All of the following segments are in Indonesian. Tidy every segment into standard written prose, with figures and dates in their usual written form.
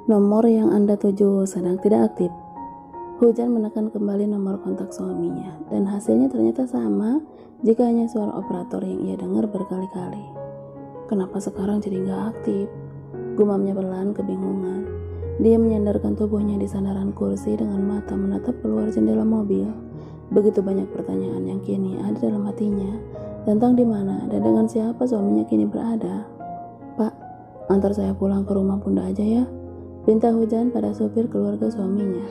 Nomor yang Anda tuju sedang tidak aktif. Hujan menekan kembali nomor kontak suaminya, dan hasilnya ternyata sama jika hanya suara operator yang ia dengar berkali-kali. Kenapa sekarang jadi nggak aktif? Gumamnya pelan kebingungan. Dia menyandarkan tubuhnya di sandaran kursi dengan mata menatap keluar jendela mobil. Begitu banyak pertanyaan yang kini ada dalam hatinya tentang di mana dan dengan siapa suaminya kini berada. "Pak, antar saya pulang ke rumah Bunda aja ya," pinta Hujan pada supir keluarga suaminya.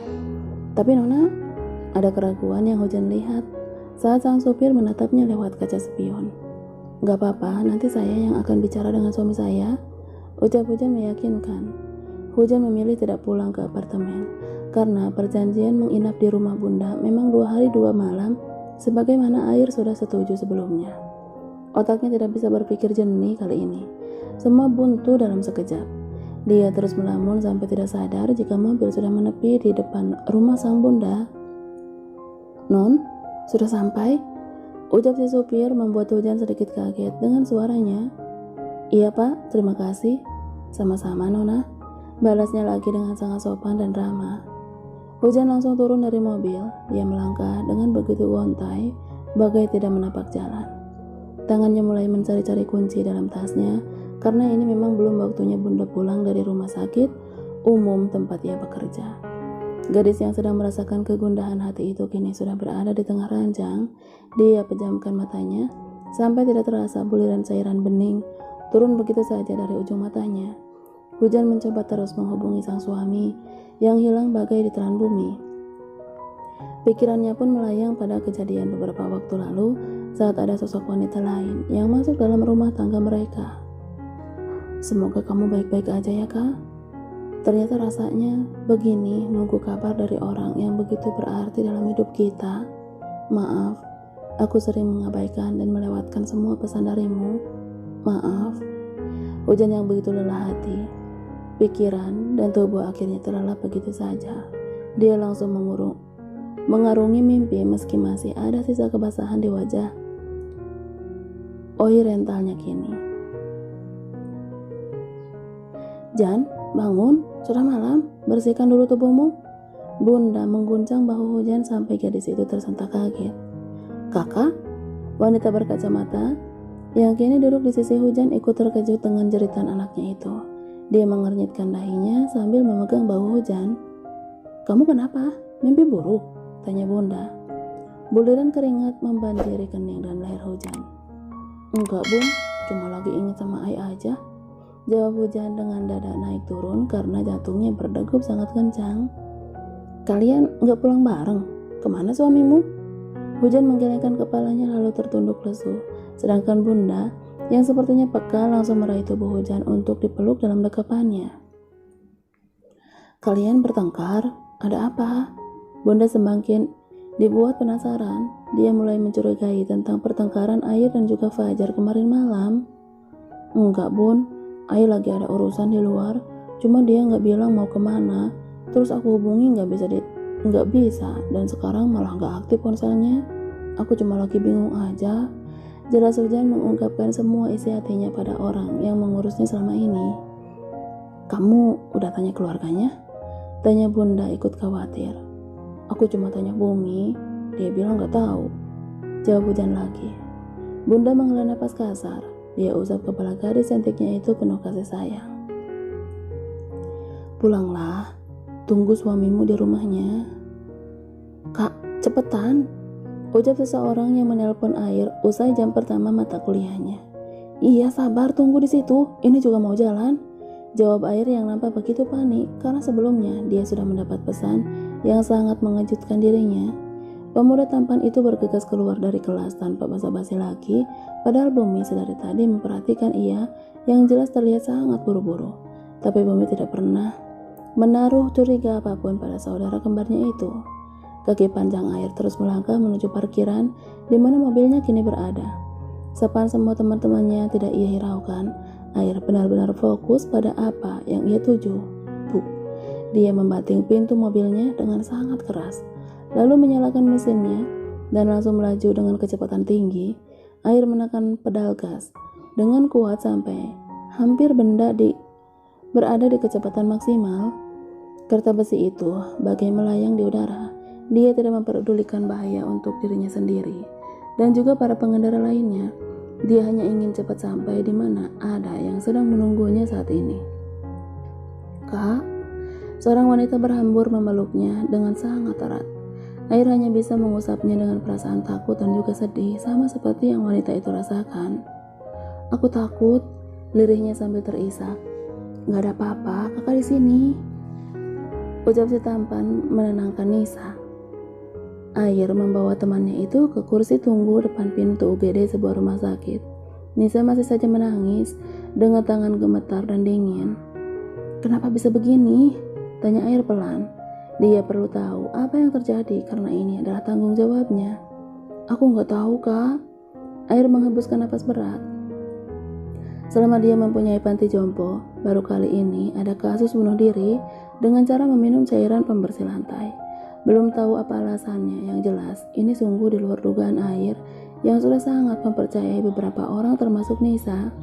"Tapi Nona," ada keraguan yang Hujan lihat saat sang supir menatapnya lewat kaca spion. "Gak apa-apa, nanti saya yang akan bicara dengan suami saya," ucap Hujan meyakinkan. Hujan memilih tidak pulang ke apartemen karena perjanjian menginap di rumah Bunda memang 2 hari 2 malam sebagaimana Air sudah setuju sebelumnya. Otaknya tidak bisa berpikir jernih kali ini. Semua buntu dalam sekejap. Dia terus melamun sampai tidak sadar jika mobil sudah menepi di depan rumah sang Bunda. "Non, sudah sampai?" ucap si supir membuat Hujan sedikit kaget dengan suaranya. "Iya Pak, terima kasih." "Sama-sama Nona," balasnya lagi dengan sangat sopan dan ramah. Hujan langsung turun dari mobil. Dia melangkah dengan begitu gontai, bagai tidak menapak jalan. Tangannya mulai mencari-cari kunci dalam tasnya, karena ini memang belum waktunya Bunda pulang dari rumah sakit umum tempat ia bekerja. Gadis yang sedang merasakan kegundahan hati itu kini sudah berada di tengah ranjang. Dia pejamkan matanya, sampai tidak terasa buliran cairan bening turun begitu saja dari ujung matanya. Hujan mencoba terus menghubungi sang suami yang hilang bagai ditelan bumi. Pikirannya pun melayang pada kejadian beberapa waktu lalu saat ada sosok wanita lain yang masuk dalam rumah tangga mereka. "Semoga kamu baik-baik aja ya Kak." Ternyata rasanya begini nunggu kabar dari orang yang begitu berarti dalam hidup kita. "Maaf, aku sering mengabaikan dan melewatkan semua pesan darimu. Maaf." Hujan yang begitu lelah hati, pikiran dan tubuh akhirnya terlelap begitu saja. Dia langsung mengarungi mimpi meski masih ada sisa kebasahan di wajah oi rentalnya kini. "Jan, bangun, sudah malam, bersihkan dulu tubuhmu." Bunda mengguncang bahu Hujan sampai gadis itu tersentak kaget. "Kakak?" Wanita berkacamata yang kini duduk di sisi Hujan ikut terkejut dengan jeritan anaknya itu. Dia mengernyitkan dahinya sambil memegang bahu Hujan. "Kamu kenapa? Mimpi buruk?" tanya Bunda. Buliran keringat membanjiri kening dan leher Hujan. "Enggak Bun, cuma lagi ingat sama Ai aja," jawab Hujan dengan dada naik turun karena jantungnya berdegup sangat kencang. "Kalian enggak pulang bareng? Kemana suamimu?" Hujan menggelengkan kepalanya lalu tertunduk lesu, sedangkan Bunda yang sepertinya peka langsung meraih tubuh Hujan untuk dipeluk dalam dekapannya. "Kalian bertengkar? Ada apa?" Bunda semakin dibuat penasaran. Dia mulai mencurigai tentang pertengkaran Air dan juga Fajar kemarin malam. "Enggak Bun, Air lagi ada urusan di luar, cuma dia nggak bilang mau kemana. Terus aku hubungi nggak bisa, dan sekarang malah nggak aktif ponselnya. Aku cuma lagi bingung aja," jelas Hujan mengungkapkan semua isi hatinya pada orang yang mengurusnya selama ini. "Kamu udah tanya keluarganya?" tanya Bunda ikut khawatir. "Aku cuma tanya Bumi, dia bilang gak tahu," jawab Hujan lagi. Bunda menghela napas kasar. Dia usap kepala gadis cantiknya itu penuh kasih sayang. "Pulanglah, tunggu suamimu di rumahnya." "Kak, cepetan," ucap seseorang yang menelpon Air usai jam pertama mata kuliahnya. "Iya sabar, tunggu di situ, ini juga mau jalan," jawab Air yang nampak begitu panik karena sebelumnya dia sudah mendapat pesan yang sangat mengejutkan dirinya. Pemuda tampan itu bergegas keluar dari kelas tanpa basa-basi lagi, padahal Bumi sedari tadi memperhatikan ia yang jelas terlihat sangat buru-buru. Tapi Bumi tidak pernah menaruh curiga apapun pada saudara kembarnya itu. Kaki panjang Air terus melangkah menuju parkiran di mana mobilnya kini berada. Sepan semua teman-temannya tidak ia hiraukan. Air benar-benar fokus pada apa yang ia tuju. Dia membanting pintu mobilnya dengan sangat keras, lalu menyalakan mesinnya dan langsung melaju dengan kecepatan tinggi. Air menekan pedal gas dengan kuat sampai hampir berada di kecepatan maksimal. Kerta besi itu bagai melayang di udara. Dia tidak memperdulikan bahaya untuk dirinya sendiri dan juga para pengendara lainnya. Dia hanya ingin cepat sampai di mana ada yang sedang menunggunya saat ini. "Kak," seorang wanita berhambur memeluknya dengan sangat erat. Air hanya bisa mengusapnya dengan perasaan takut dan juga sedih, sama seperti yang wanita itu rasakan. "Aku takut," lirihnya sambil terisak. "Gak ada apa-apa, kakak di sini," ucap si tampan menenangkan Nisa. Air membawa temannya itu ke kursi tunggu depan pintu UGD sebuah rumah sakit. Nisa masih saja menangis dengan tangan gemetar dan dingin. "Kenapa bisa begini?" tanya Air pelan. Dia perlu tahu apa yang terjadi karena ini adalah tanggung jawabnya. "Aku nggak tahu, Kak." Air menghembuskan napas berat. Selama dia mempunyai panti jompo, baru kali ini ada kasus bunuh diri dengan cara meminum cairan pembersih lantai. Belum tahu apa alasannya, yang jelas ini sungguh di luar dugaan Air yang sudah sangat mempercayai beberapa orang termasuk Nisa.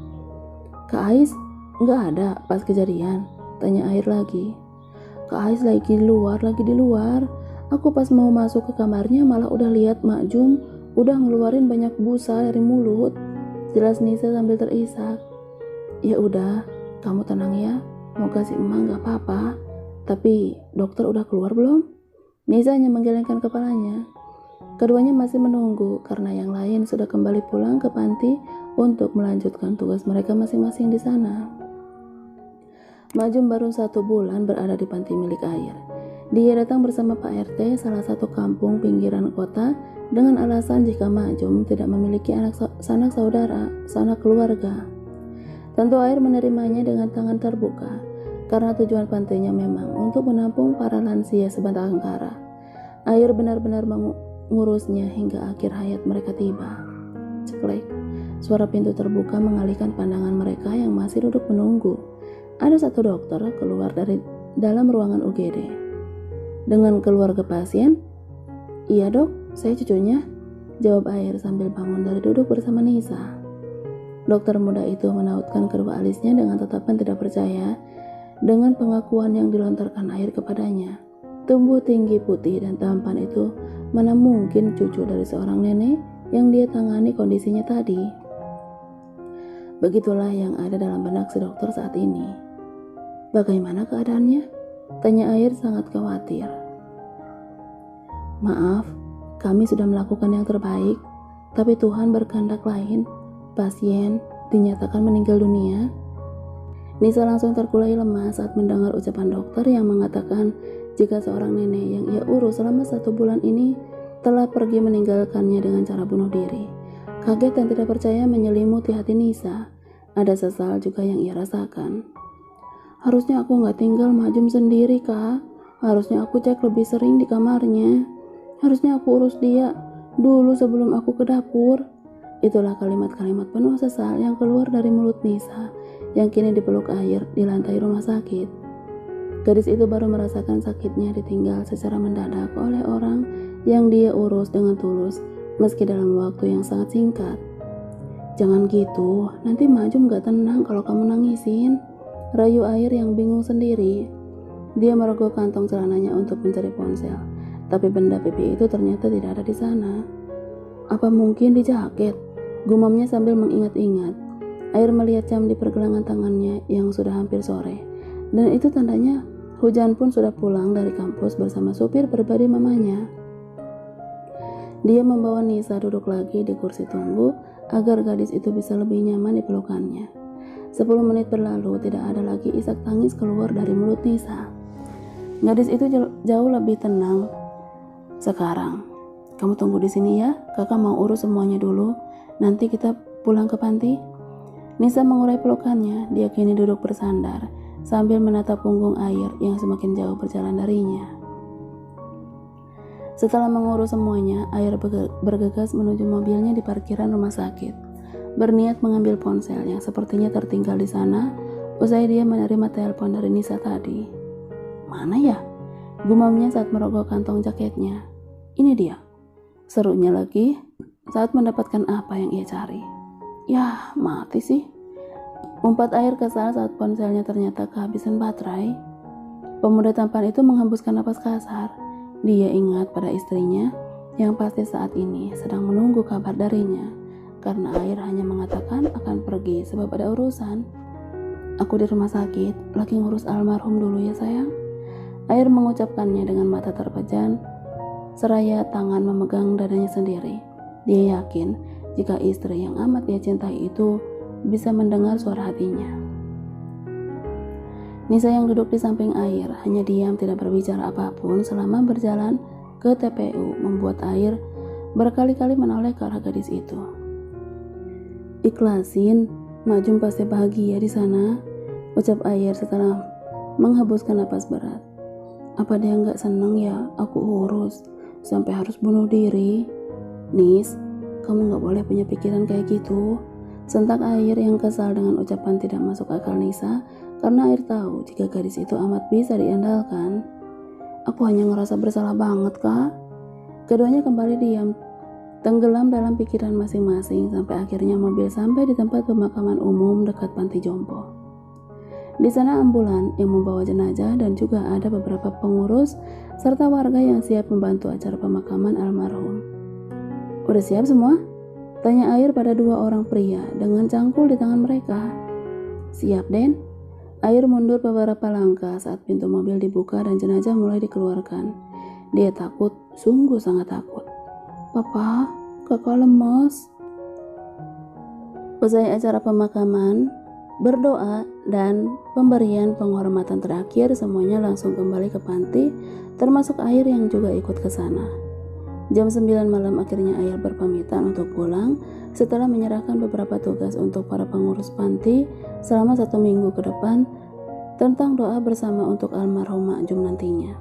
"Kak Ais nggak ada pas kejadian?" tanya Air lagi. "Kak Ais lagi di luar. Aku pas mau masuk ke kamarnya malah udah lihat Mak Jum udah ngeluarin banyak busa dari mulut," jelas Nisa sambil terisak. "Ya udah, kamu tenang ya. Mau kasih emak gak apa-apa. Tapi dokter udah keluar belum?" Nisa hanya menggelengkan kepalanya. Keduanya masih menunggu karena yang lain sudah kembali pulang ke panti untuk melanjutkan tugas mereka masing-masing di sana. Majum baru 1 bulan berada di panti milik Air. Dia datang bersama Pak RT salah satu kampung pinggiran kota dengan alasan jika Majum tidak memiliki sanak saudara, sanak keluarga. Tentu Air menerimanya dengan tangan terbuka, karena tujuan pantainya memang untuk menampung para lansia sebatang kara. Air benar-benar mengurusnya hingga akhir hayat mereka tiba. Ceklek, suara pintu terbuka mengalihkan pandangan mereka yang masih duduk menunggu. Ada 1 dokter keluar dari dalam ruangan UGD. "Dengan keluarga pasien?" "Iya dok, saya cucunya," jawab Air sambil bangun dari duduk bersama Nisa. Dokter muda itu menautkan kedua alisnya dengan tatapan tidak percaya dengan pengakuan yang dilontarkan Air kepadanya. Tumbuh tinggi, putih dan tampan itu mana mungkin cucu dari seorang nenek yang dia tangani kondisinya tadi. Begitulah yang ada dalam benak si dokter saat ini. "Bagaimana keadaannya?" tanya Air sangat khawatir. "Maaf, kami sudah melakukan yang terbaik, tapi Tuhan berkehendak lain. Pasien dinyatakan meninggal dunia." Nisa langsung terkulai lemas saat mendengar ucapan dokter yang mengatakan jika seorang nenek yang ia urus selama 1 bulan ini telah pergi meninggalkannya dengan cara bunuh diri. Kaget dan tidak percaya menyelimuti hati Nisa. Ada sesal juga yang ia rasakan. "Harusnya aku gak tinggal Majum sendiri, Kak. Harusnya aku cek lebih sering di kamarnya. Harusnya aku urus dia dulu sebelum aku ke dapur." Itulah kalimat-kalimat penuh sesal yang keluar dari mulut Nisa yang kini dipeluk Air di lantai rumah sakit. Gadis itu baru merasakan sakitnya ditinggal secara mendadak oleh orang yang dia urus dengan tulus, meski dalam waktu yang sangat singkat. "Jangan gitu, nanti Majum gak tenang kalau kamu nangisin," rayu Air yang bingung sendiri. Dia merogoh kantong celananya untuk mencari ponsel, tapi benda pipi itu ternyata tidak ada di sana. "Apa mungkin di jaket?" gumamnya sambil mengingat-ingat. Air melihat jam di pergelangan tangannya yang sudah hampir sore, dan itu tandanya Hujan pun sudah pulang dari kampus bersama supir pribadi mamanya. Dia membawa Nisa duduk lagi di kursi tunggu agar gadis itu bisa lebih nyaman di pelukannya. 10 menit berlalu, tidak ada lagi isak tangis keluar dari mulut Nisa. Gadis itu jauh lebih tenang sekarang. "Kamu tunggu di sini ya, kakak mau urus semuanya dulu. Nanti kita pulang ke panti." Nisa mengurai pelukannya. Dia kini duduk bersandar sambil menatap punggung Air yang semakin jauh berjalan darinya. Setelah mengurus semuanya, Air bergegas menuju mobilnya di parkiran rumah sakit, berniat mengambil ponsel yang sepertinya tertinggal di sana usai dia menerima telepon dari Nisa tadi. "Mana ya?" gumamnya saat merogoh kantong jaketnya. "Ini dia," serunya lagi saat mendapatkan apa yang ia cari. "Yah, mati sih," umpat Air kesal saat ponselnya ternyata kehabisan baterai. Pemuda tampan itu menghembuskan napas kasar. Dia ingat pada istrinya yang pasti saat ini sedang menunggu kabar darinya, karena Air hanya mengatakan akan pergi sebab ada urusan. Aku di rumah sakit, lagi ngurus almarhum dulu ya sayang. Air mengucapkannya dengan mata terpejam, seraya tangan memegang dadanya sendiri. Dia yakin jika istri yang amat dia cintai itu bisa mendengar suara hatinya. Nisa yang duduk di samping Air hanya diam tidak berbicara apapun selama berjalan ke TPU membuat Air berkali-kali menoleh ke arah gadis itu. Ikhlasin, Mak Jum pasti bahagia di sana, ucap Air setelah menghembuskan napas berat. Apa dia nggak seneng ya aku urus sampai harus bunuh diri? Nis, kamu nggak boleh punya pikiran kayak gitu. Sentak Air yang kesal dengan ucapan tidak masuk akal Nisa, karena Air tahu jika gadis itu amat bisa diandalkan. Aku hanya ngerasa bersalah banget, Kak. Keduanya kembali diam, tenggelam dalam pikiran masing-masing sampai akhirnya mobil sampai di tempat pemakaman umum dekat panti jompo. Di sana ambulan yang membawa jenazah dan juga ada beberapa pengurus serta warga yang siap membantu acara pemakaman almarhum. Udah siap semua? Tanya Air pada dua orang pria dengan cangkul di tangan mereka. Siap, Den. Air mundur beberapa langkah saat pintu mobil dibuka dan jenazah mulai dikeluarkan. Dia takut, sungguh sangat takut. Papa, kakak lemas. Usai acara pemakaman, berdoa, dan pemberian penghormatan terakhir, semuanya langsung kembali ke panti, termasuk Air yang juga ikut ke sana. Jam 9 malam akhirnya Air berpamitan untuk pulang setelah menyerahkan beberapa tugas untuk para pengurus panti selama 1 minggu ke depan tentang doa bersama untuk almarhum Mak Jum nantinya.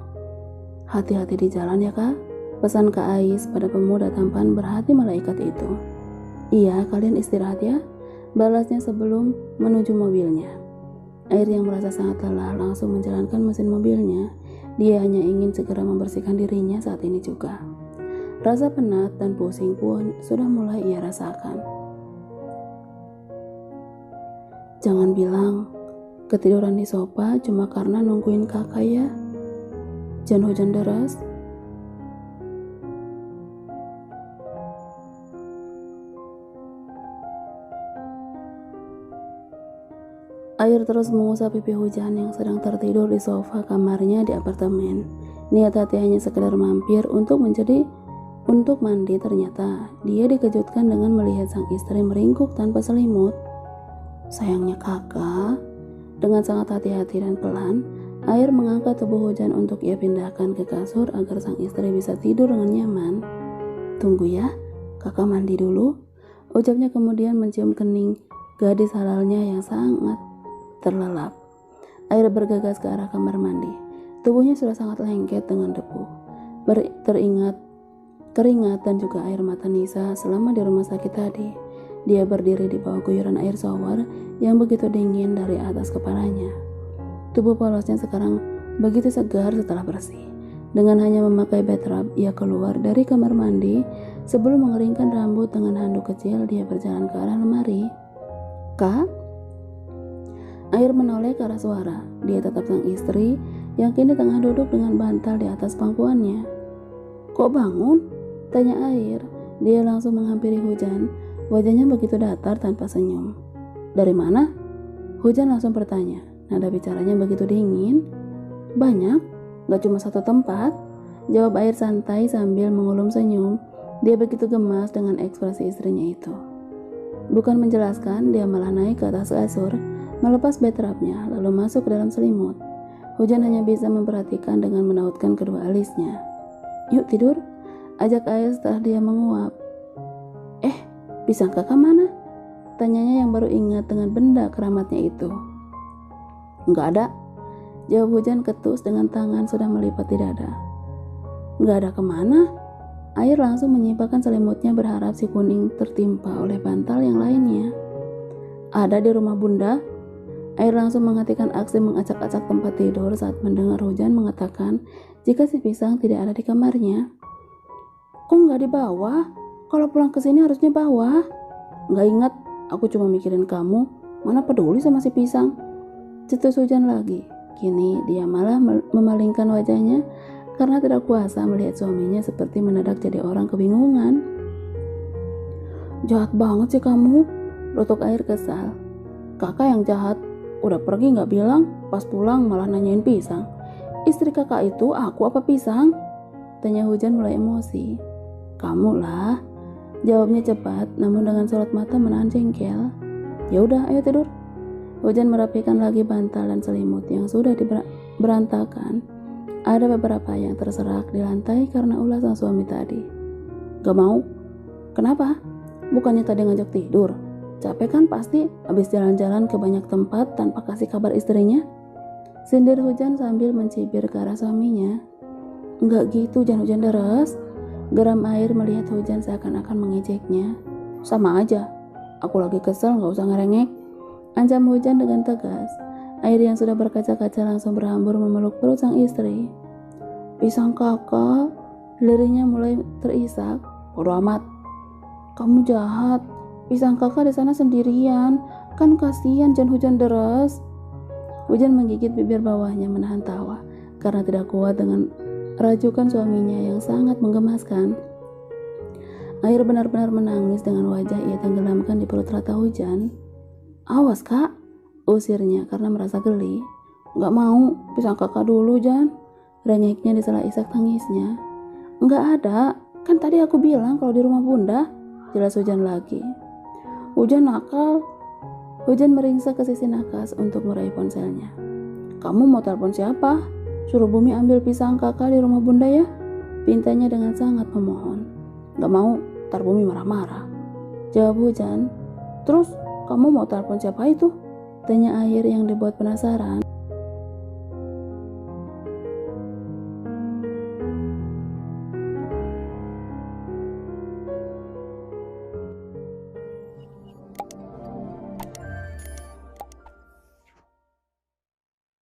Hati-hati di jalan ya Kak, pesan Kak Ais pada pemuda tampan berhati malaikat itu. Iya, kalian istirahat ya, balasnya sebelum menuju mobilnya. Air yang merasa sangat lelah langsung menjalankan mesin mobilnya. Dia hanya ingin segera membersihkan dirinya saat ini juga. Rasa penat dan pusing pun sudah mulai ia rasakan. Jangan bilang ketiduran di sofa cuma karena nungguin kakak ya. Jangan hujan deras. Air terus mengusap pipi hujan yang sedang tertidur di sofa kamarnya di apartemen. Niat hati hanya sekedar mampir untuk mandi, ternyata dia dikejutkan dengan melihat sang istri meringkuk tanpa selimut. Sayangnya kakak, dengan sangat hati-hati dan pelan, Air mengangkat tubuh hujan untuk ia pindahkan ke kasur agar sang istri bisa tidur dengan nyaman. Tunggu ya, kakak mandi dulu, ucapnya kemudian mencium kening gadis halalnya yang sangat terlelap. Air bergegas ke arah kamar mandi. Tubuhnya sudah sangat lengket dengan debu. Keringat dan juga air mata Nisa selama di rumah sakit tadi. Dia berdiri di bawah guyuran air shower yang begitu dingin dari atas kepalanya. Tubuh polosnya sekarang begitu segar setelah bersih. Dengan hanya memakai bathtub, ia keluar dari kamar mandi. Sebelum mengeringkan rambut dengan handuk kecil, dia berjalan ke arah lemari. Kak? Air menoleh ke arah suara. Dia tetap sang istri yang kini tengah duduk dengan bantal di atas pangkuannya. Kok bangun? Tanya Air. Dia langsung menghampiri Hujan. Wajahnya begitu datar tanpa senyum. Dari mana? Hujan langsung bertanya. Nada bicaranya begitu dingin. Banyak, gak cuma satu tempat. Jawab Air santai sambil mengulum senyum. Dia begitu gemas dengan ekspresi istrinya itu. Bukan menjelaskan, dia malah naik ke atas kasur, melepas bathtubnya, lalu masuk ke dalam selimut. Hujan hanya bisa memperhatikan dengan menautkan kedua alisnya. Yuk tidur, ajak Air setelah dia menguap. Pisang kakak mana? Tanyanya yang baru ingat dengan benda keramatnya itu. Enggak ada, jawab Hujan ketus dengan tangan sudah melipat di dada. Enggak ada kemana? Air langsung menyimpangkan selimutnya berharap si kuning tertimpa oleh bantal yang lainnya. Ada di rumah bunda. Air langsung menghentikan aksi mengacak-acak tempat tidur saat mendengar Hujan mengatakan jika si pisang tidak ada di kamarnya. Kok nggak di bawah? Kalau pulang ke sini harusnya bawah. Nggak ingat, aku cuma mikirin kamu. Mana peduli sama si pisang? Cetus Hujan lagi. Kini dia malah memalingkan wajahnya karena tidak kuasa melihat suaminya seperti mendadak jadi orang kebingungan. "Jahat banget sih kamu," rotok Air kesal. "Kakak yang jahat, udah pergi gak bilang, pas pulang malah nanyain pisang. Istri kakak itu aku apa pisang?" tanya Hujan mulai emosi. "Kamu lah," jawabnya cepat namun dengan sorot mata menahan jengkel. "Ya udah, ayo tidur." Hujan merapikan lagi bantal dan selimut yang sudah berantakan. Ada beberapa yang terserak di lantai karena ulah sang suami tadi. "Gak mau." "Kenapa? Bukannya tadi ngajak tidur? Capek kan pasti habis jalan-jalan ke banyak tempat tanpa kasih kabar istrinya?" sindir Hujan sambil mencibir ke arah suaminya. "Enggak gitu, jangan hujan deras," geram Air melihat Hujan seakan-akan mengejeknya. "Sama aja, aku lagi kesel, gak usah ngerengek," ancam Hujan dengan tegas. Air yang sudah berkaca-kaca langsung berhambur memeluk perut sang istri. "Pisang kakak," lirihnya mulai terisak. "Bodo amat, kamu jahat. Pisang kakak di sana sendirian, kan kasihan jangan hujan deras." Hujan menggigit bibir bawahnya menahan tawa karena tidak kuat dengan rajukan suaminya yang sangat menggemaskan. Air benar-benar menangis dengan wajah ia tenggelamkan di perut rata Hujan. "Awas kak," usirnya karena merasa geli. "Gak mau, pisang kakak dulu Jan," rengeknya di sela isak tangisnya. "Gak ada, kan tadi aku bilang kalau di rumah bunda," jelas Hujan lagi. "Hujan nakal." Hujan meringsek ke sisi nakas untuk meraih ponselnya. "Kamu mau telepon siapa? Suruh Bumi ambil pisang kakak di rumah bunda ya," pintanya dengan sangat memohon. "Gak mau, ntar Bumi marah-marah," jawab Hujan. "Terus kamu mau telepon siapa itu?" tanya Air yang dibuat penasaran.